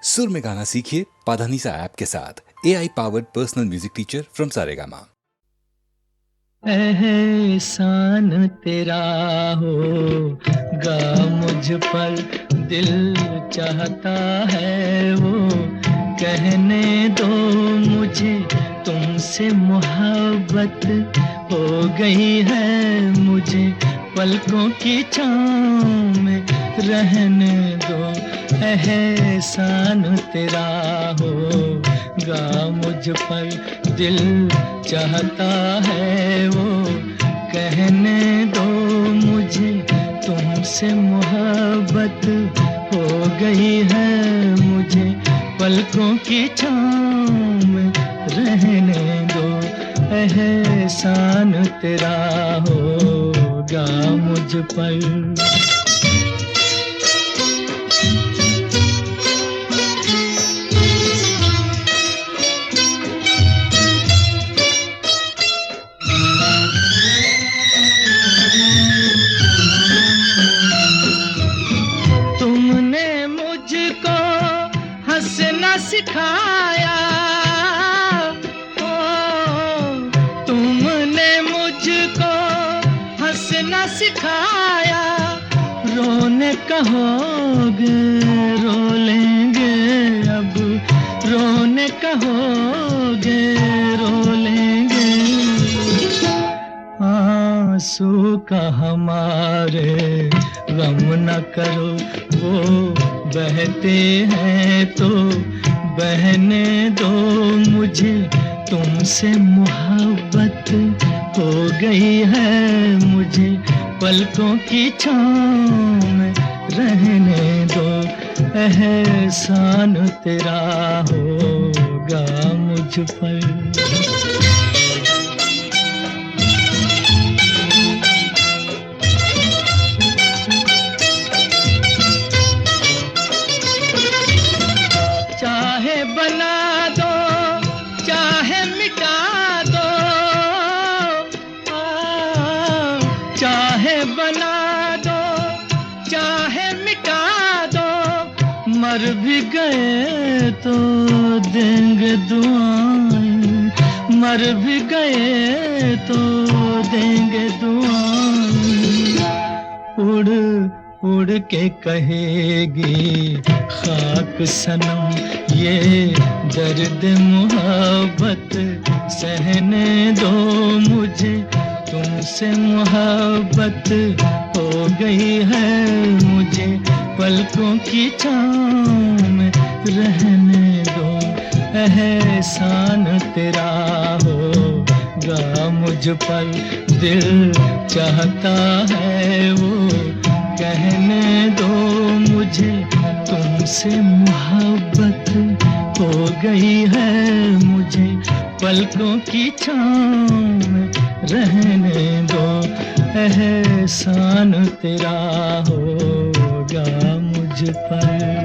सुर में गाना सीखिए पाधानीसा ऐप के साथ। AI powered personal music teacher from Saregama. एहसान तेरा होगा मुझ पर, दिल चाहता है वो कहने दो मुझे, तुमसे मोहब्बत हो गई है मुझे, पलकों की छाँव में रहने दो। एहसान तेरा होगा मुझ पर, दिल चाहता है वो कहने दो मुझे, तुमसे मोहब्बत हो गई है मुझे, पलकों की छाँव में रहने दो। एहसान तेरा होगा मुझ पर। तुमने मुझको हंसना सिखाया, तुमने मुझको हंसना सिखाया, रोने कहोगे रो लेंगे अब, रोने कहोगे रो लेंगे। आंसू का हमारे गम न करो, वो बहते हैं तो बहने दो मुझे, तुमसे मोहब्बत हो गई है मुझे, पलकों की छाँव में रहने दो। एहसान तेरा होगा मुझ पर। चाहे बना दो चाहे मिटा दो, चाहे बना दो चाहे मिटा दो, मर भी गए तो देंगे दुआएं, मर भी गए तो देंगे दुआएं। उड़ के कहेगी खाक सनम ये दर्द मोहब्बत सहने दो मुझे, तुमसे मोहब्बत हो गई है मुझे, पलकों की छाँव में रहने दो। एहसान तेरा होगा मुझ पर, दिल चाहता है वो कहने दो मुझे, तुमसे मोहब्बत हो गई है मुझे, पलकों की छाँव में रहने दो। एहसान तेरा होगा मुझ पर।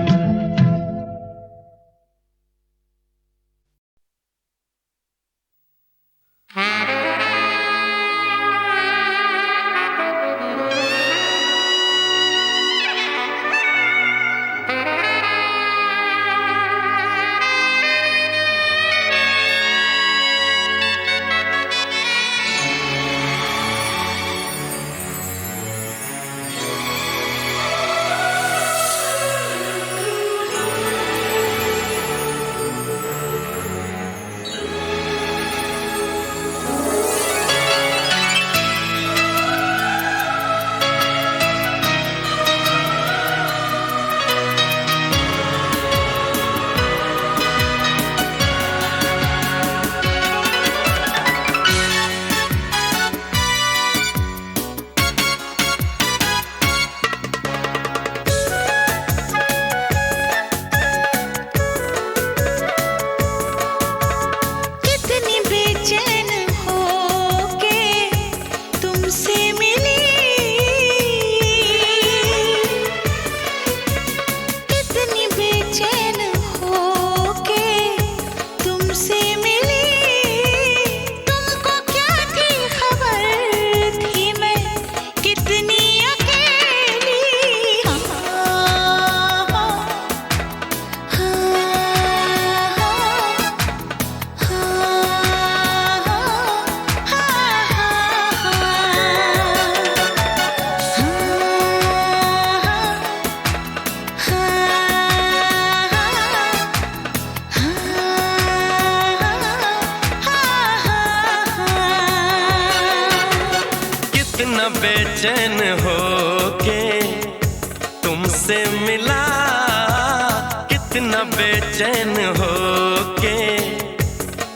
कितना बेचैन हो के तुमसे मिला, कितना बेचैन हो के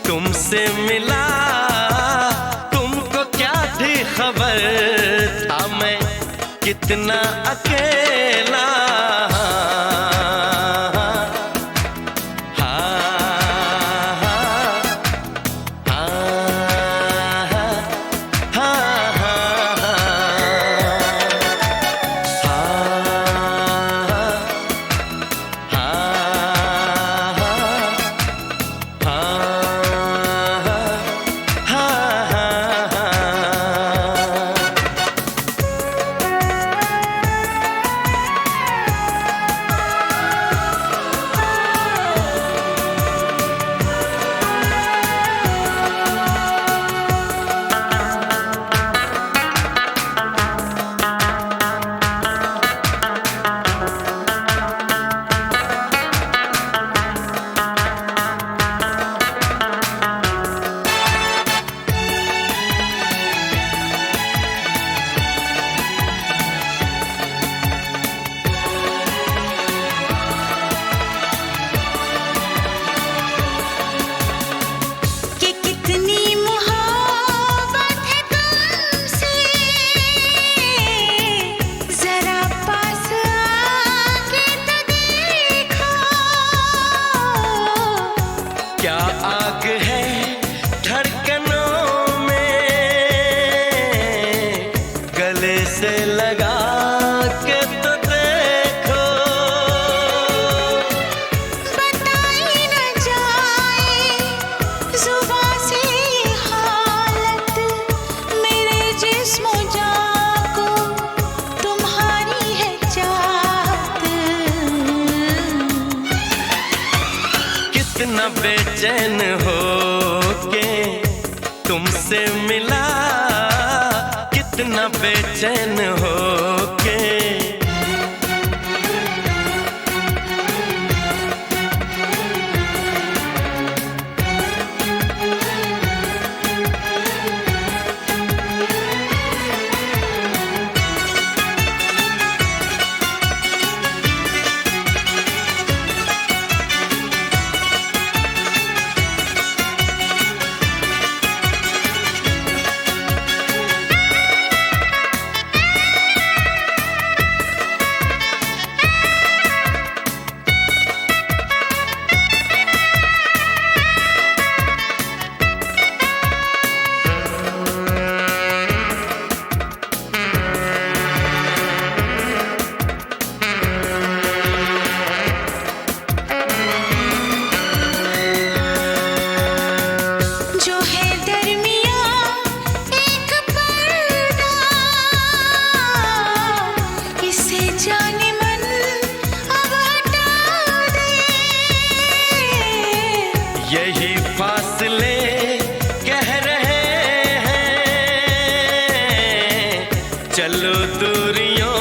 तुमसे मिला। तुमको क्या थी खबर था मैं कितना अकेला। क्या आग है धड़कनों में, गले से लगा के तो देखो। बताई न जाए जुबां से हालत, मेरे जिस्म जान को तुम्हारी है चाहत। कितना बेचैन हो के तुमसे मिला, कितना बेचैन हो के। यही फासले कह रहे हैं, चलो दूरियों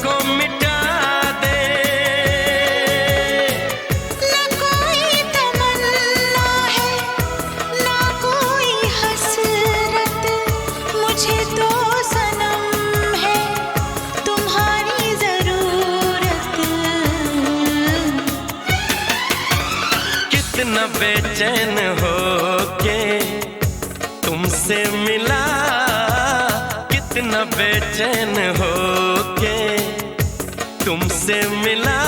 को मिटा दे। ना कोई तमन्ना है, ना कोई हसरत, मुझे तो सनम है तुम्हारी जरूरत। कितना बेचैन हो के तुमसे मिला, कितना बेचैन हो के तुमसे मिला।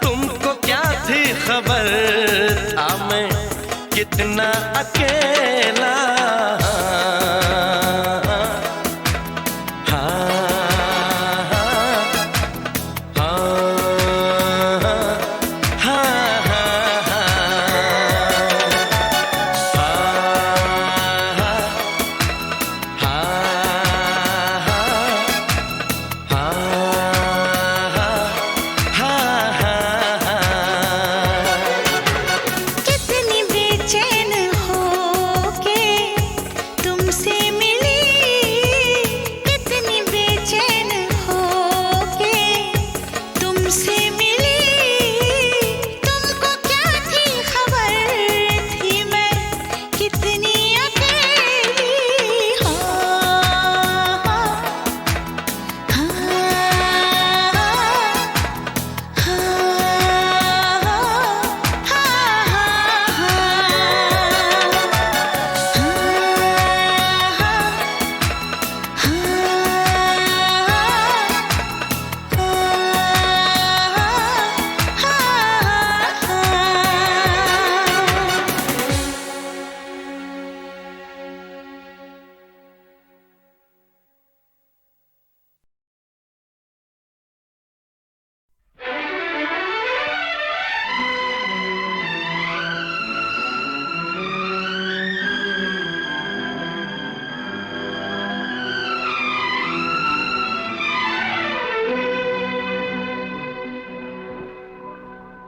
तुमको क्या थी खबर था मैं कितना अकेला। कितनी बेचैन हो के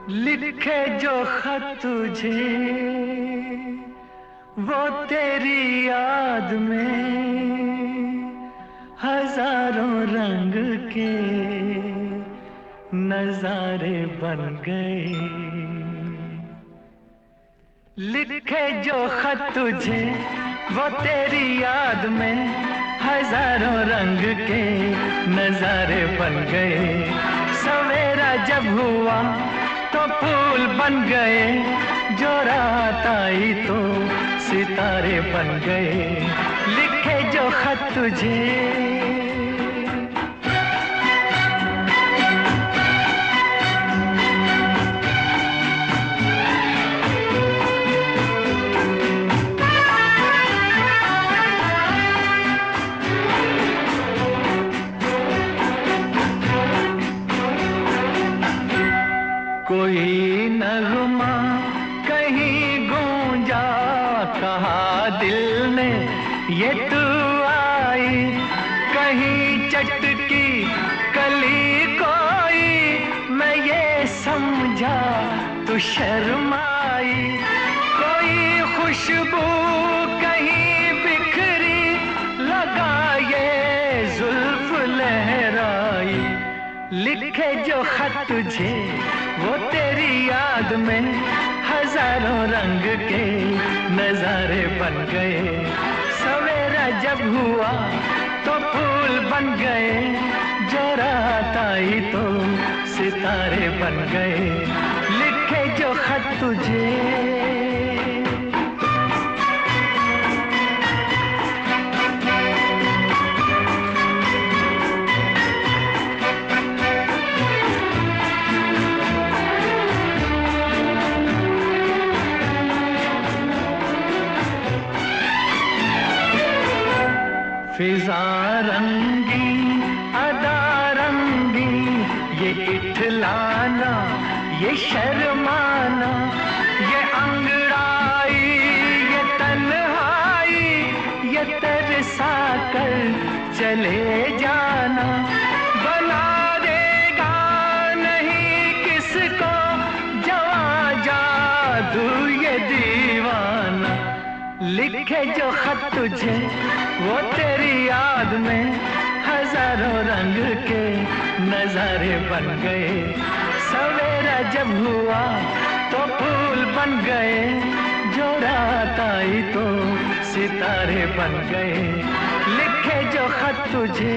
लिखे जो खत तुझे वो तेरी याद में हजारों रंग के नजारे बन गए। लिखे जो खत तुझे वो तेरी याद में हजारों रंग के नजारे बन गए। सवेरा जब हुआ तो फूल बन गए, जो रात आई तो सितारे बन गए। लिखे जो खत तुझे कोई नगमा कहीं गूंजा, कहा दिल ने ये तू आई। कहीं चटकी कली कोई, मैं ये समझा तू शर्माई। कोई खुशबू कहीं बिखरी, लगा ये जुल्फ लहराई। लिखे जो खत तुझे वो तेरी याद में हजारों रंग के नजारे बन गए। सवेरा जब हुआ तो फूल बन गए, जो रात आई तो सितारे बन गए। लिखे जो खत तुझे फिजा रंगी अदा रंगी, ये इठलाना ये शर्माना, ये अंगड़ाई ये तन्हाई, ये तरसा कर चले जाना। बना देगा नहीं किसको जवा जादू ये दीवाना। लिखे जो खत तुझे वो तेरी याद में हजारों रंग के नजारे बन गए। सवेरा जब हुआ तो फूल बन गए, जो रात आई तो सितारे बन गए। लिखे जो खत तुझे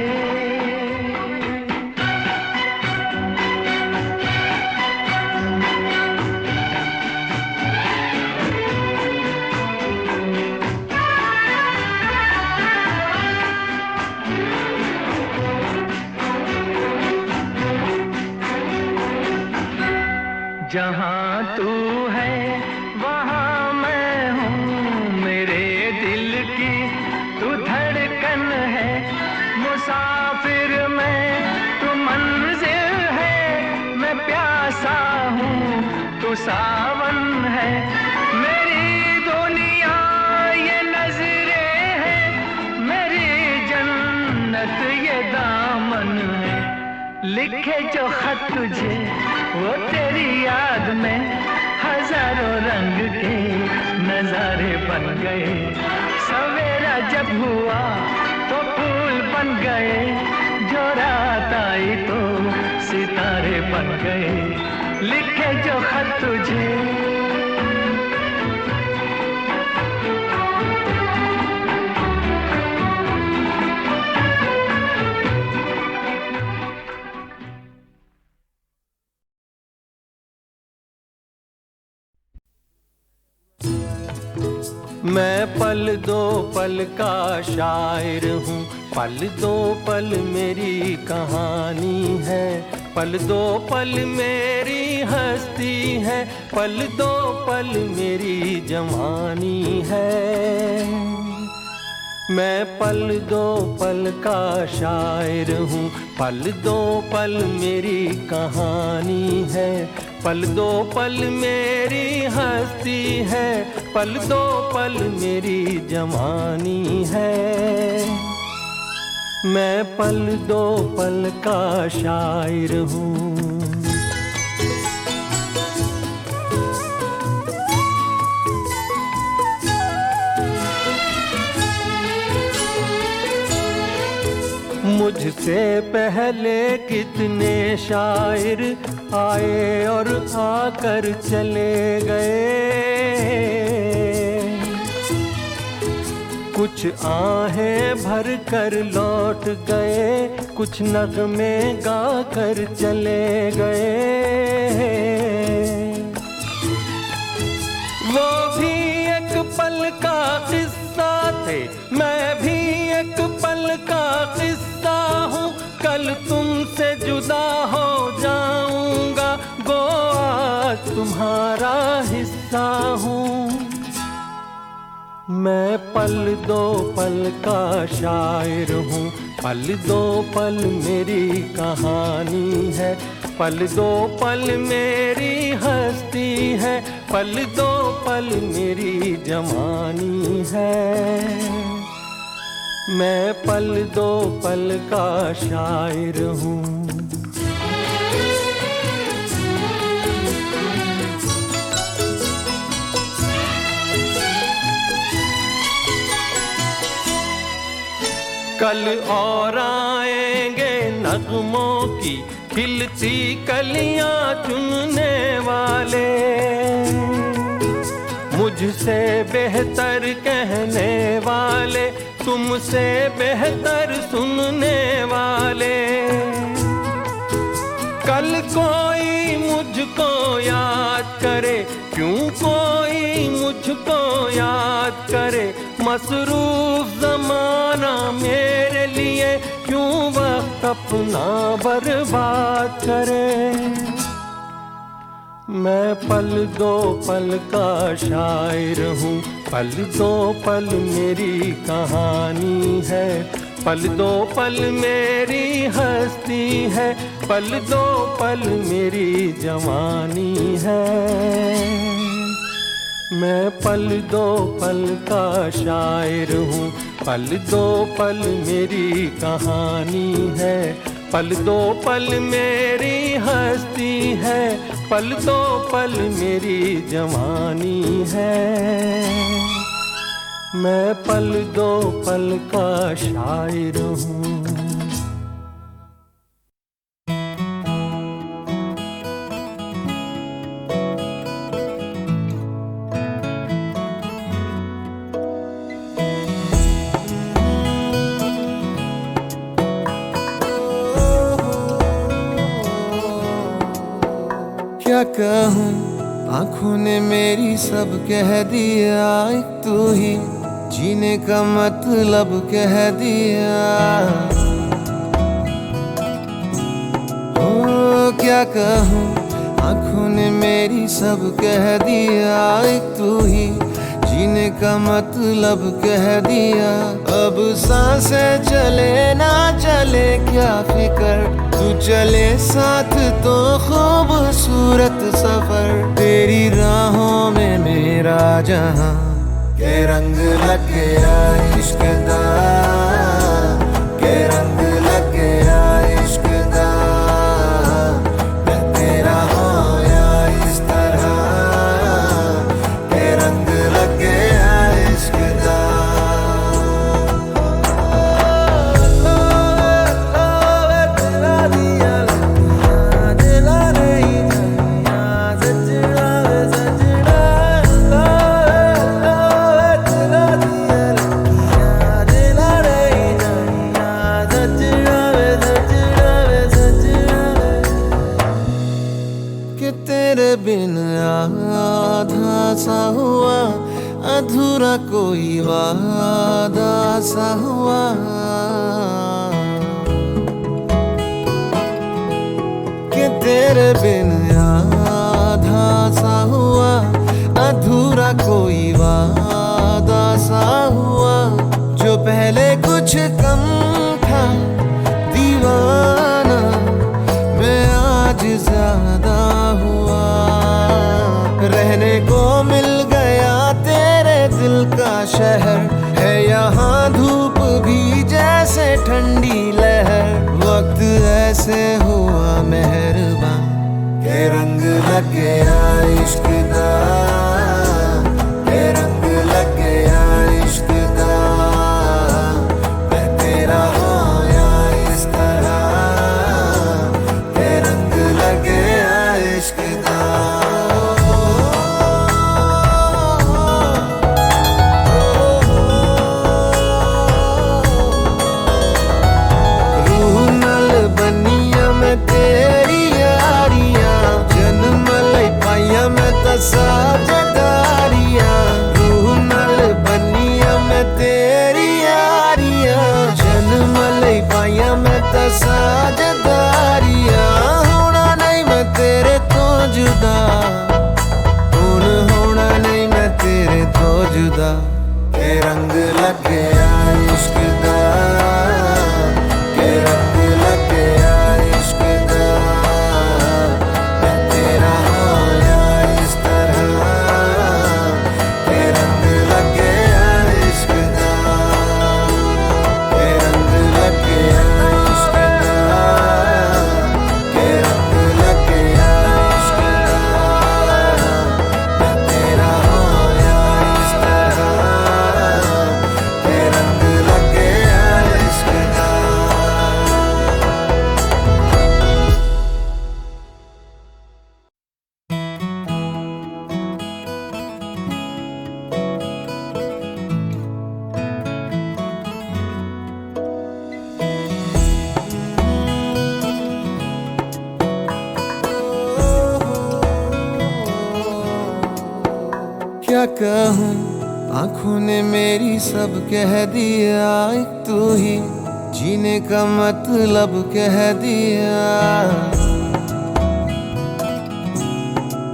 जहाँ तू है वहाँ मैं हूँ, मेरे दिल की तू धड़कन है। मुसाफिर मैं तू मंजिल है, मैं प्यासा हूँ तू सावन है। मेरी दुनिया ये नजरें है, मेरी जन्नत ये दामन है। लिखे जो खत तुझे वो तेरी याद में हजारों रंग के नजारे बन गए। सवेरा जब हुआ तो फूल बन गए, जो रात आई तो सितारे बन गए। लिखे जो खत तुझे मैं पल दो पल का शायर हूँ, पल दो पल मेरी कहानी है। पल दो पल मेरी हस्ती है, पल दो पल मेरी जवानी है। मैं पल दो पल का शायर हूँ, पल दो पल मेरी कहानी है। पल दो पल मेरी हस्ती है, पल दो पल मेरी जवानी है। मैं पल दो पल का शायर हूँ। मुझसे पहले कितने शायर आए और आकर चले गए। कुछ आहें भर कर लौट गए, कुछ नगमे गा कर चले गए। वो भी एक पल का किस्सा थे, मैं भी एक पल का किस्सा हूँ। कल तुमसे जुदा हो जाऊंगा, गो आज तुम्हारा हिस्सा हूँ। मैं पल दो पल का शायर हूँ, पल दो पल मेरी कहानी है। पल दो पल मेरी हस्ती है, पल दो पल मेरी जवानी है। मैं पल दो पल का शायर हूँ। कल और आएंगे नगमों की खिलती कलियां चुनने वाले, मुझसे बेहतर कहने वाले, तुमसे बेहतर सुनने वाले। कल कोई मुझको याद करे, क्यों कोई मुझको याद करे। मसरूफ ज़माना मेरे लिए क्यों वक्त अपना बर्बाद करे। मैं पल दो पल का शायर हूँ, पल दो पल मेरी कहानी है। पल दो पल मेरी हस्ती है, पल दो पल मेरी जवानी है। मैं पल दो पल का शायर हूँ, पल दो पल मेरी कहानी है। पल दो पल मेरी हस्ती है, पल दो पल मेरी जवानी है। मैं पल दो पल का शायर हूँ। क्या कहूँ, आँखों ने मेरी सब कह दिया। एक तू ही जीने का मतलब कह दिया। ओ क्या कहूँ, आँखों ने मेरी सब कह दिया। एक तू ही जीने का मतलब कह दिया। अब सांसें चले ना चले क्या फिकर, तू चले साथ तो खूबसूरत सफर। तेरी राहों में मेरा जहां के रंग लग गया इश्क दा, के रंग लग गया इश्क दा। मैं तेरा होया इस तरह, के रंग लग गया इश्क दा। तेरे बिन आधा सा हुआ, अधूरा कोई वादा सा हुआ। कि तेरे बिन आधा सा हुआ, अधूरा कोई वादा सा हुआ। जो पहले कुछ कम था दीवाना, मैं आज ज्यादा हुआ। रहने को मिल गया तेरे दिल का शहर, है यहाँ धूप भी जैसे ठंडी लहर। वक्त ऐसे हुआ मेहरबान के रंग लग गया इश्क दा, के रंग लग गया इश्क दा। मैं तेरा होया इस साझेदारियां, रूह नाल बनिया मैं तेरी यारियां, जन्म लई पाइयां मैं तां साझेदारियां, होना नहीं मैं तेरे तो जुदा, हुण होना नहीं मैं तेरे तो जुदा, के रंग लगे इश्क दा, के रंग लगे इश्क दा, मैं तेरा होया इस तरह, के रंग लगे इश्क दा, के रंग लगे इश्क दा, के रंग लगे इश्क दा, मैं तेरा होया इस तरह, के रंग लगे इश्क दा। क्या कहूँ, आंखों ने मेरी सब कह दिया, एक तू ही जीने का मतलब कह दिया।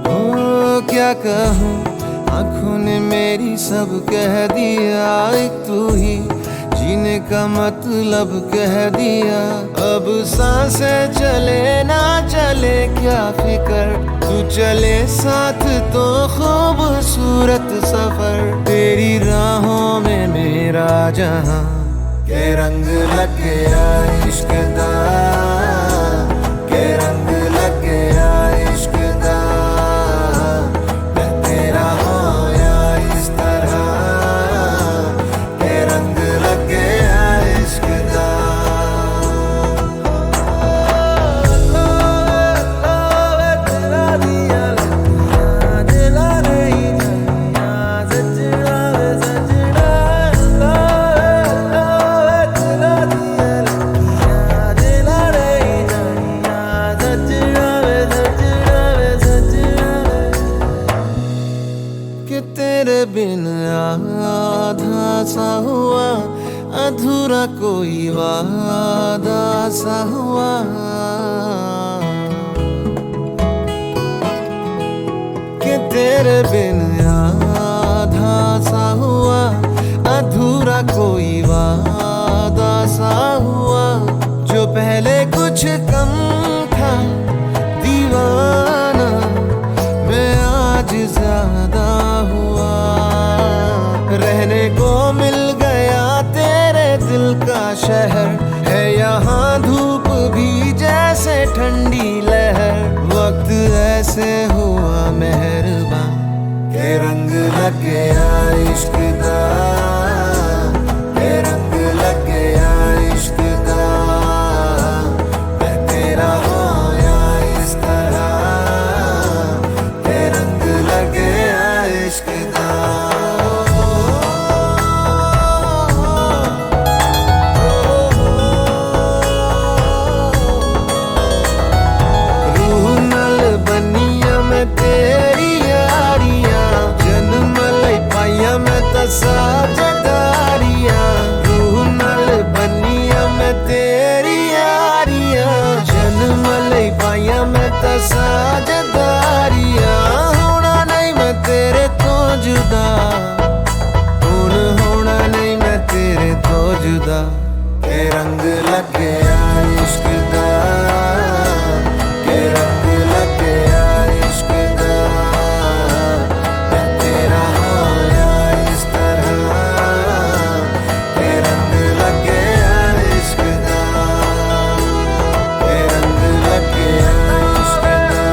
ओ क्या कहूँ, आंखों ने मेरी सब कह दिया, एक तू ही जीने का मतलब कह दिया। अब सांसें चले ना चले क्या फिकर, तू चले साथ तो खूबसूरत सफर, तेरी राहों में मेरा जहां, के रंग लग गया इश्क दा, के रंग लग गया इश्क दा, मैं तेरा होया इस तरह, के रंग लग गया इश्क दा। कि तेरे बिन आधा सा हुआ, अधूरा कोई वादा सा हुआ, कि तेरे बिन आधा सा हुआ, अधूरा कोई वादा सा हुआ, जो पहले कुछ कम था दीवाना, मैं आज ज्यादा हुआ, रहने को मिल गया तेरे दिल का शहर, है यहाँ धूप भी जैसे ठंडी लहर, वक्त ऐसे हुआ मेहरबान, के रंग लग गया इश्क दा, के रंग लग गया इश्क दा, मैं तेरा होया इस तरह, के रंग लग गया इश्क दा। रूह नाल बनिया मैं तेरी यारियां, जन्म लई पाइयां मैं तां साझेदारियां, रूह नाल बनिया मैं तेरी यारियां, जन्म लई पाइयां मैं तां साझेदारियां, होना नहीं मैं तेरे तो जुदा, हुण होना नहीं मैं तेरे तो जुदा, के रंग लग गया इश्क दा, के रंग लग गया इश्क दा, मैं तेरा होया इस तरह, के रंग लग गया इश्क दा, के रंग लग गया इश्क दा।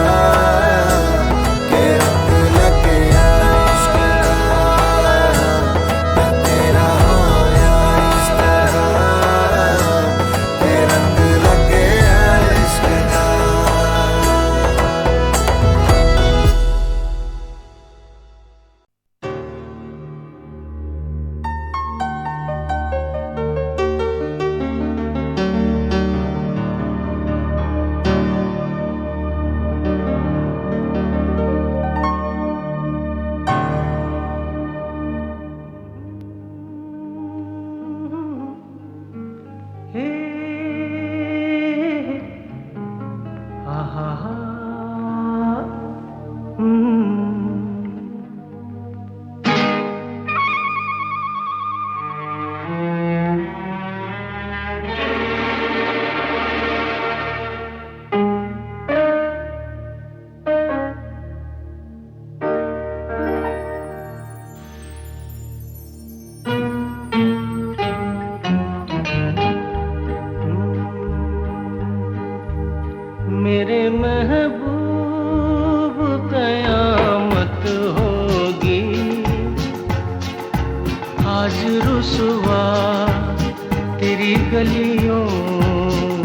गलियों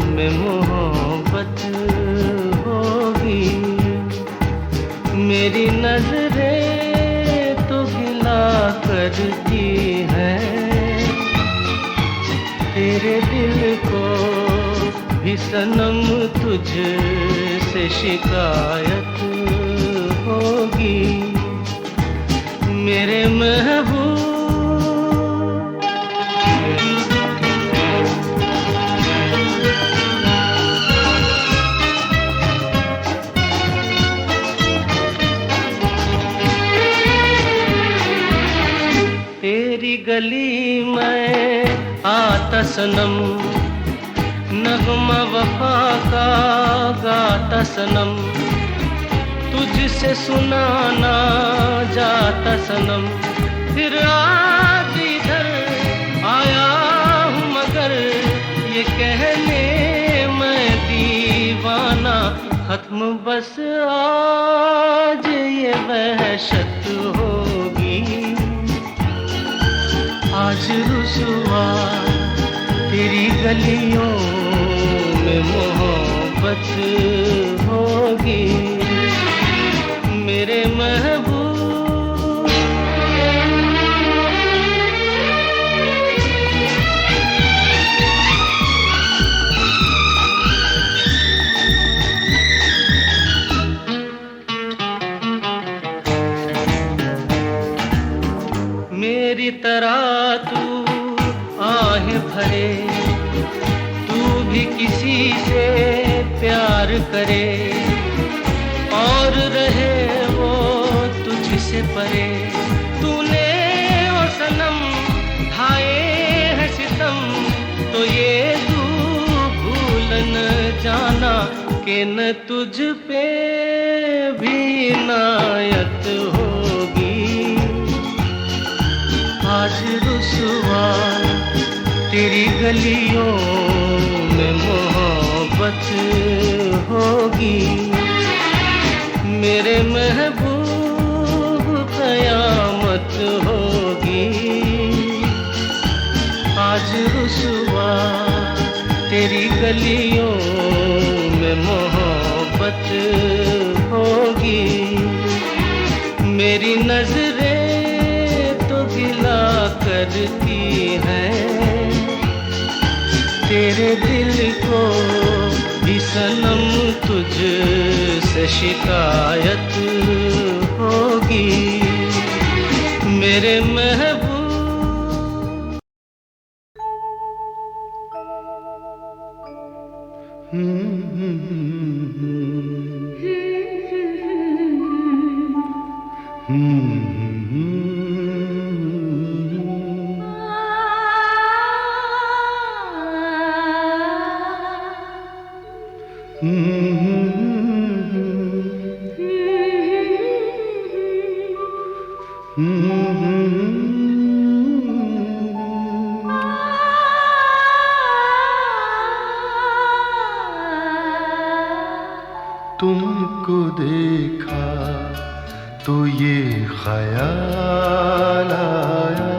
में मोहब्बत होगी। मेरी नजरें तो गिला करती हैं, तेरे दिल को भी सनम तुझ से शिकायत होगी। मेरे महबूब तेरी गली में आता सनम, नगमा वफा का गाता सनम, तुझसे सुनाना जाता सनम। फिर आज इधर आया हूँ मगर ये कहने मैं दीवाना, खत्म बस आज ये वहशत होगी। आज रुसवा तेरी गलियों में मोहब्बत होगी। मेरे महबूब मेरी तरह तू आहें भरे, तू भी किसी से प्यार करे और रहे वो तुझसे परे। तूने ओ सनम ढाए है सितम, तो ये तू भूल न जाना कि न तुझ पे भी इनायत होगी। आज रुसवा तेरी गलियों में मोहब्बत होगी। मेरे महबूब कयामत होगी। आज रुसवा तेरी गलियों में मोहब्बत होगी। मेरी नजरें तो गिला करती हैं, तेरे दिल को भी सनम तुझ से शिकायत होगी। मेरे महबूब तुमको देखा तो ये ख्याल आया,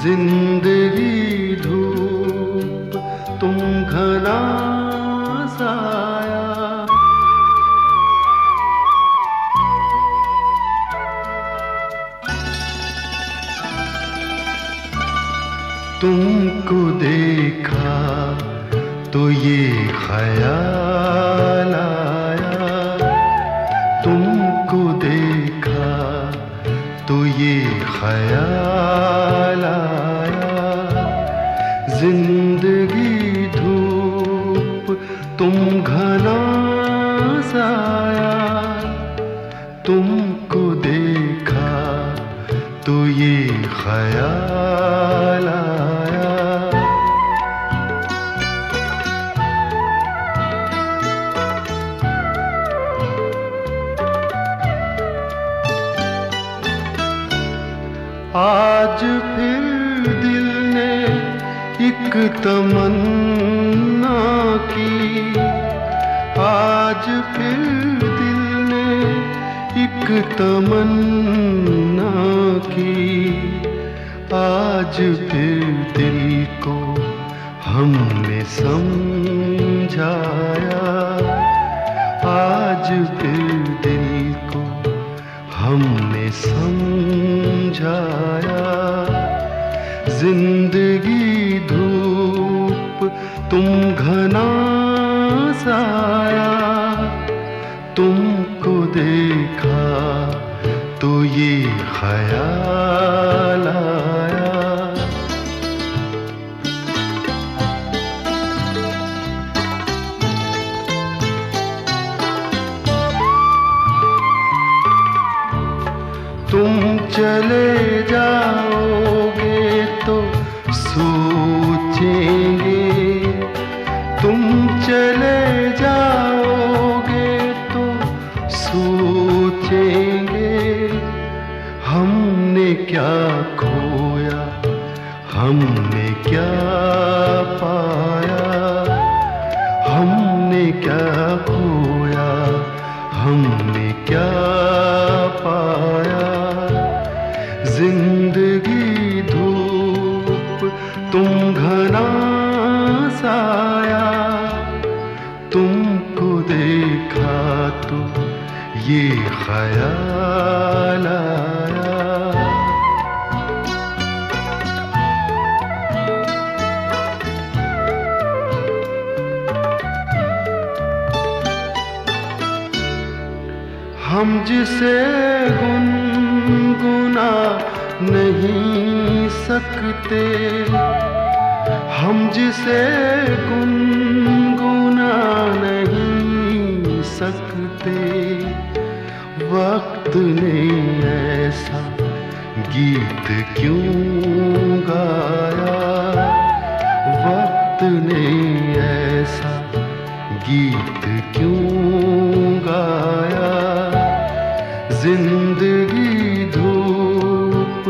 जिंदगी धूप तुम घना साया। तुमको देखा तो ये ख्याल आया, तुमको देखा तो ये ख्याल आया, जिंदगी धूप तुम घना साया। तुमको देखा तो ये ख्याल आया। आज फिर दिल ने एक तमन्ना की, आज फिर दिल ने एक तमन्ना की, आज फिर दिल को हमने समझाया, आज फिर दिल को हमने समझाया। जिंदगी धूप तुम घना साया, तुमको देखा तो ये ख्याल आया। तुम चले जाओगे तो सोचेंगे, तुम चले जाओगे तो सोचेंगे, हमने क्या खोया, हमने क्या पाया, हमने क्या खोया, हमने क्या पाया। जिंदगी धूप तुम घना साया, तुमको देखा तो ये ख्याल आया। हम जिसे गुनगुना नहीं सकते, हम जिसे गुनगुना नहीं सकते, वक्त ने ऐसा गीत क्यों गाया, वक्त ने ऐसा गीत क्यों गाया। जिंदगी धूप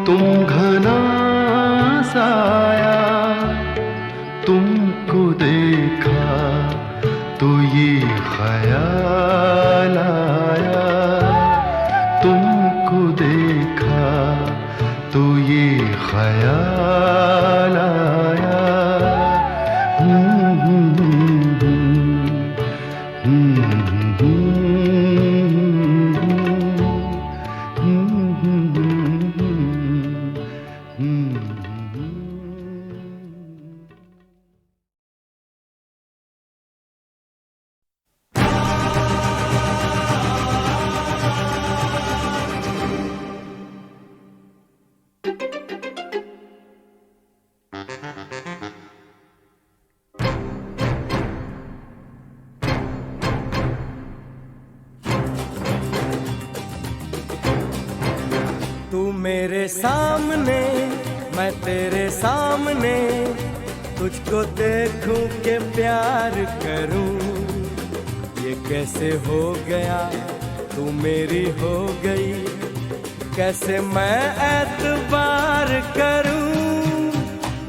तुम घना साया, तुमको देखा तो ये ख्याल आया, तुमको देखा तो ये ख्याल आया। तू मेरे सामने, मैं तेरे सामने, तुझको देखूं के प्यार करूं। ये कैसे हो गया, तू मेरी हो गई, कैसे मैं एतबार करूं।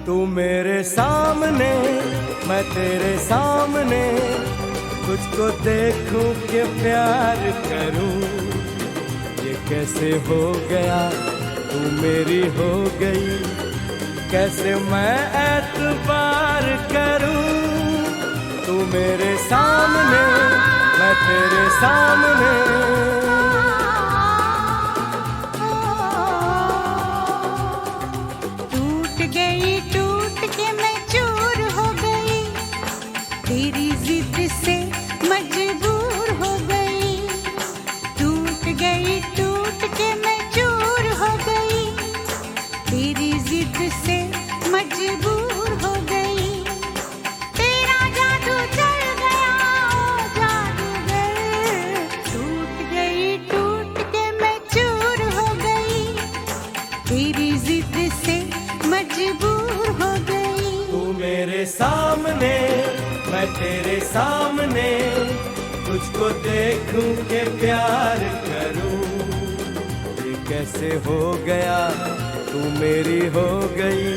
तू मेरे सामने, मैं तेरे सामने, तुझको देखूं के प्यार करूं। ये कैसे हो गया, तू मेरी हो गई, कैसे मैं एतबार करूं। तू मेरे सामने, मैं तेरे सामने। टूट के मैं चूर हो गई, तेरी जिद से मजबूर हो गई। टूट के मैं चूर हो गई, तेरी जिद से मजबूर हो गई। तेरा जादू चल गया ओ जादूगर, टूट के मैं चूर हो गई, तेरी जिद से मजबूर हो गई। तू मेरे सामने, मैं तेरे सामने, तुझको देखूं के प्यार करूं। ये कैसे हो गया, तू मेरी हो गई,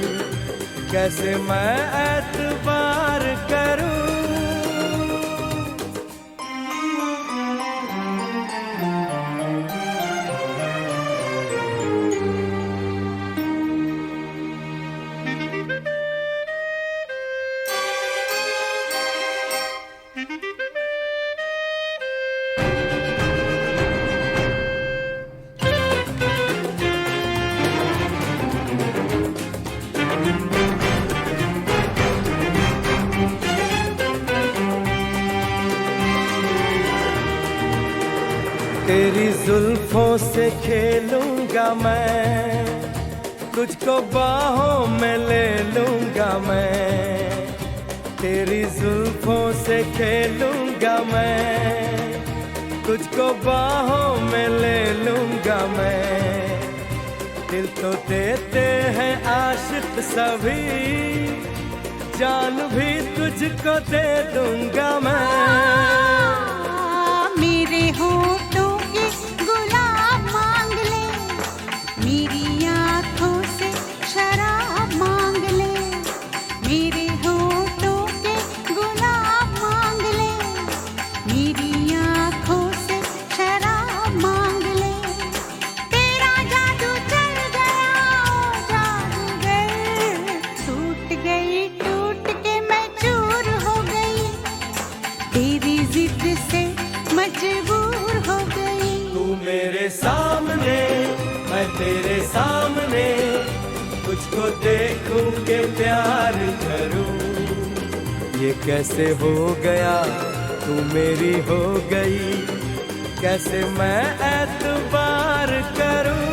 कैसे मैं एतबार करूं। से खेलूंगा मैं, तुझको बाहों में ले लूंगा मैं, तेरी जुल्फों से खेलूंगा मैं, तुझको बाहों में ले लूंगा मैं। दिल तो देते हैं आशिक सभी, जान भी तुझको दे दूंगा मैं। मेरे होठों के गुलाब मांग ले, मेरी आँखों से शराब मांग ले, मेरे होठों के गुलाब मांग ले, मेरी आँखों से शराब मांग ले। तेरा जादू चल गया ओ जादूगर, टूट गई टूट के मैं चूर हो गई, तेरी जिद से मजबूर हो गई। तू मेरे सामने, मैं तेरे सामने, तुझको देखूं के प्यार करूं। ये कैसे हो गया, तू मेरी हो गई, कैसे मैं एतबार करूं।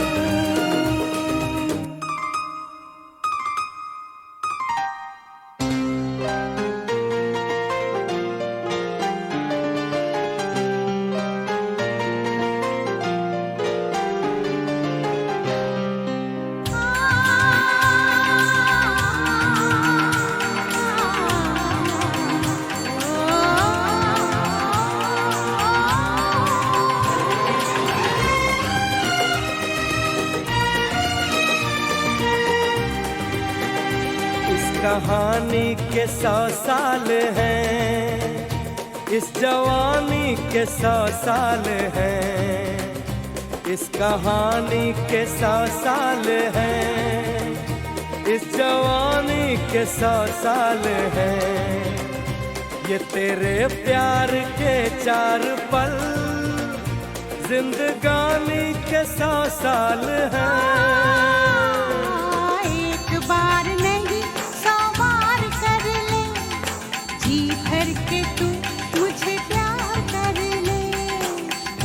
कहानी के 100 साल हैं, इस जवानी के 100 साल हैं, इस कहानी के 100 साल हैं, इस जवानी के 100 साल हैं। ये तेरे प्यार के 4 पल, जिंदगानी के 100 साल हैं। एक बार नहीं 100 बार कर ले, जी भर के तू मुझे प्यार कर ले।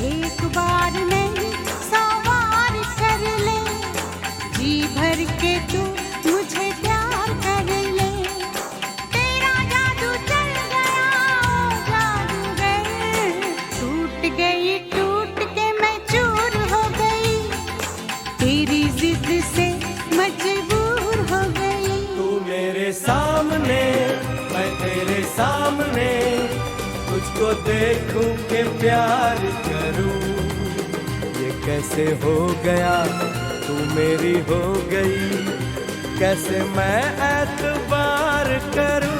एक बार नहीं 100 बार कर ले, जी भर के तू मुझे प्यार कर ले। तेरा जादू चल गया ओ जादूगर, टूट गई टूट के मैं चूर हो गई, तेरी जिद से मजबूर हो गई। तू मेरे सामने, मैं तेरे सामने, तुझको देखूं के प्यार करूं। ये कैसे हो गया, तू मेरी हो गई, कैसे मैं एतबार करूं।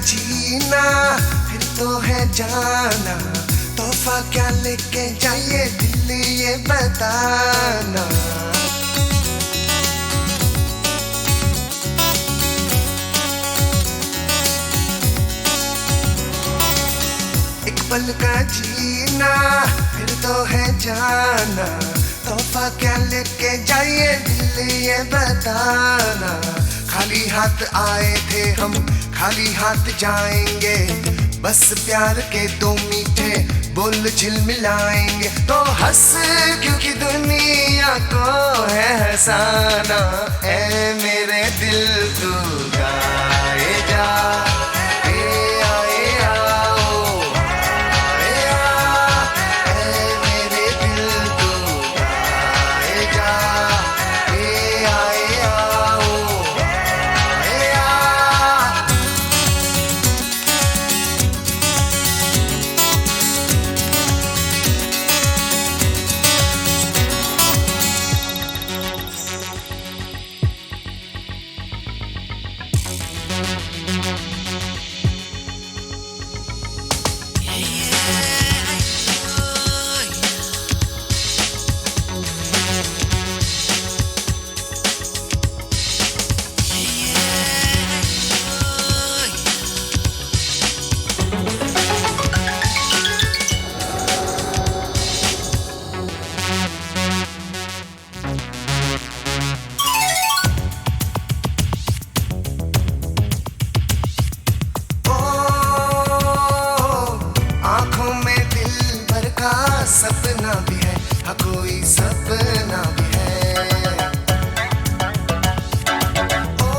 जीना फिर तो है जाना, तोहफा क्या लेके जाइए दिल ये बताना। एक पल का जीना फिर तो है जाना, तोहफा क्या लेके जाइए दिल ये बताना। खाली हाथ आए थे हम, खाली हाथ जाएंगे। बस प्यार के दो मीठे बोल झिलमिलाएंगे। तो हंस क्योंकि दुनिया को है हंसाना। ऐ मेरे दिल तू गाए जा, सपना भी है, हाँ कोई सपना भी है। ओ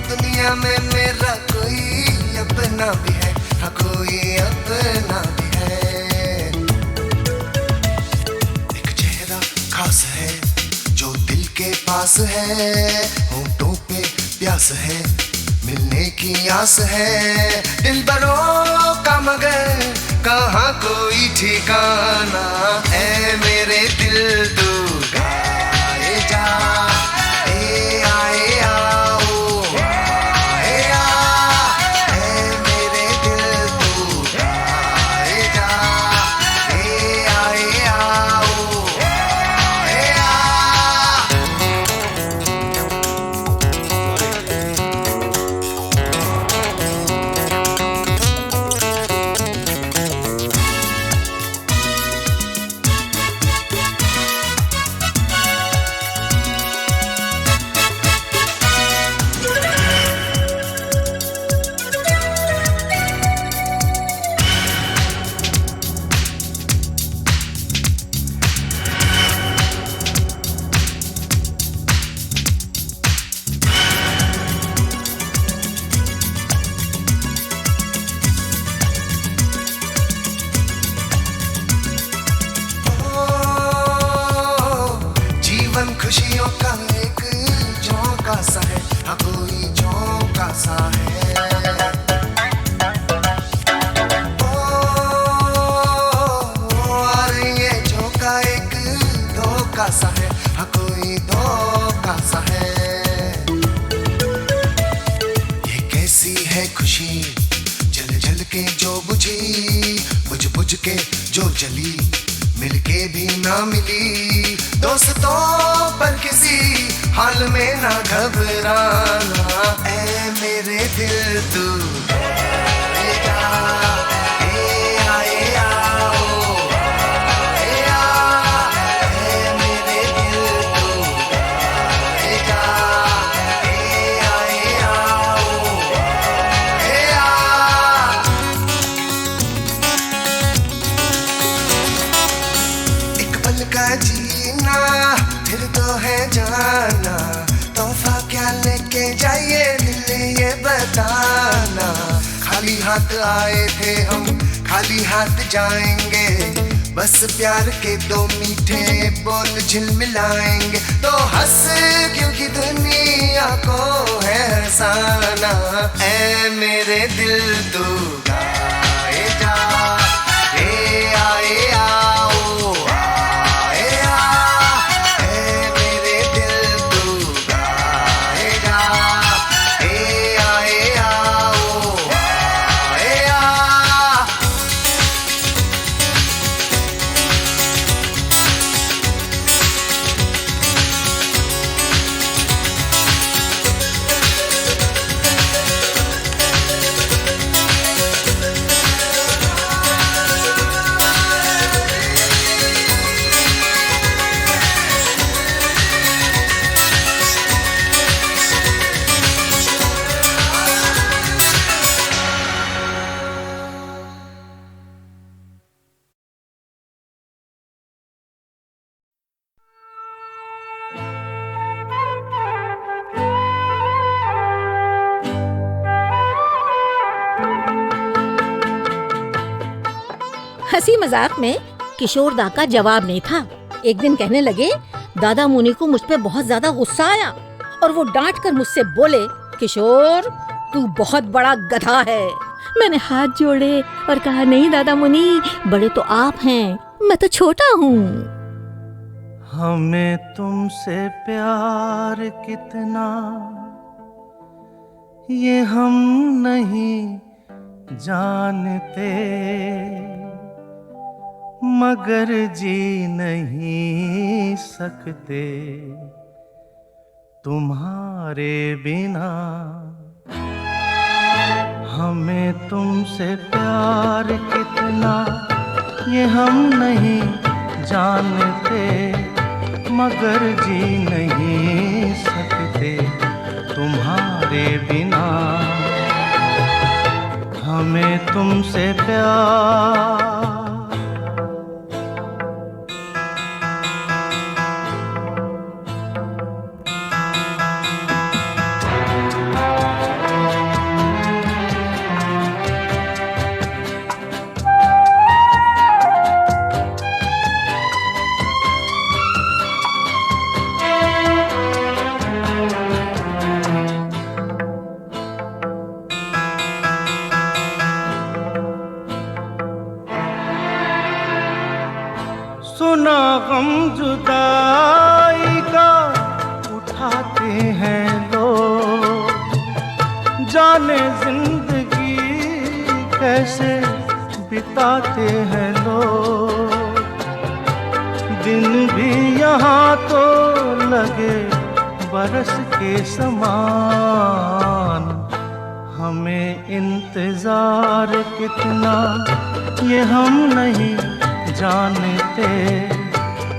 दुनिया में मेरा कोई अपना भी है, हाँ कोई अपना भी है। एक चेहरा खास है जो दिल के पास है, होंठों पे प्यास है, मिलने की आस है। दिल बरों का मगर कहाँ कोई ठिकाना। ऐ मेरे दिल तू गाए जा, ए आए आओ आए आ। ऐ मेरे दिल तू गाए जा, ए आए आओ आए आ। खुशियों का एक झोंका सा है, हाँ कोई झोंका सा है। और ये झोंका एक धोखा सा है, हाँ कोई धोखा सा है। ये कैसी है खुशी जल जल के जो बुझी, बुझ बुझ के जो जली, मिलके भी ना मिली। दोस्तों पर किसी हाल में ना घबराना। ऐ मेरे दिल तू गाए जा, ए आए आओ आए आ। ऐ मेरे दिल तू गाए जा, ए आए आओ आए आ। एक पल का जीना फिर तो है जाना। तोहफा क्या लेके जाइए दिल ये बताना। खाली हाथ आए थे हम, खाली हाथ जाएंगे। बस प्यार के दो मीठे बोल झिलमिलाएंगे। तो हंस क्योंकि दुनिया को है हंसाना। ऐ मेरे दिल तू गाए जा, ए आए आओ आए आ। ऐ मेरे दिल तू गाए जा, ए आए आओ आए आ। हंसी मजाक में किशोर दा का जवाब नहीं था। एक दिन कहने लगे, दादा मुनि को मुझ पे बहुत ज्यादा गुस्सा आया और वो डांट कर मुझसे बोले, किशोर तू बहुत बड़ा गधा है। मैंने हाथ जोड़े और कहा, नहीं दादा मुनि, बड़े तो आप हैं, मैं तो छोटा हूँ। हमें तुमसे प्यार कितना ये हम नहीं जानते, मगर जी नहीं सकते तुम्हारे बिना। हमें तुमसे प्यार कितना ये हम नहीं जानते, मगर जी नहीं सकते तुम्हारे बिना। हमें तुमसे प्यार सुना गम जुदाई का उठाते हैं लोग, जाने जिंदगी कैसे बिताते हैं लोग। दिन भी यहाँ तो लगे बरस के समान, हमें इंतजार कितना ये हम नहीं जानते,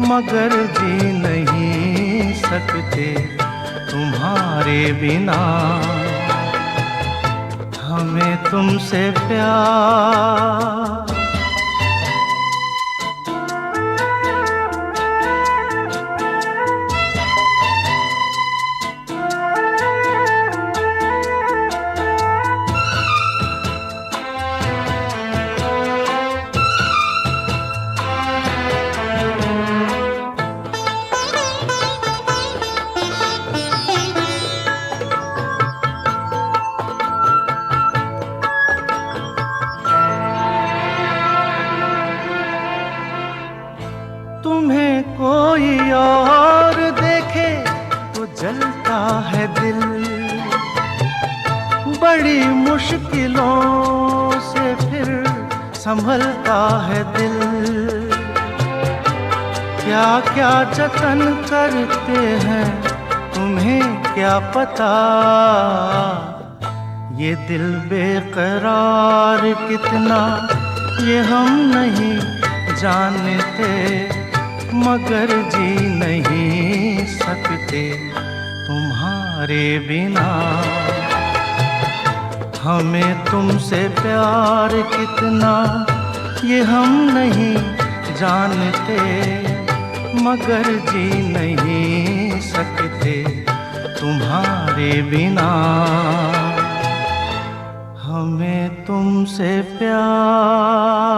मगर जी नहीं सकते तुम्हारे बिना। हमें तुमसे प्यार तुम्हें कोई और देखे तो जलता है दिल, बड़ी मुश्किलों से फिर संभलता है दिल। क्या क्या जतन करते हैं तुम्हें क्या पता, ये दिल बेकरार कितना ये हम नहीं जानते, मगर जी नहीं सकते तुम्हारे बिना। हमें तुमसे प्यार कितना ये हम नहीं जानते, मगर जी नहीं सकते तुम्हारे बिना। हमें तुमसे प्यार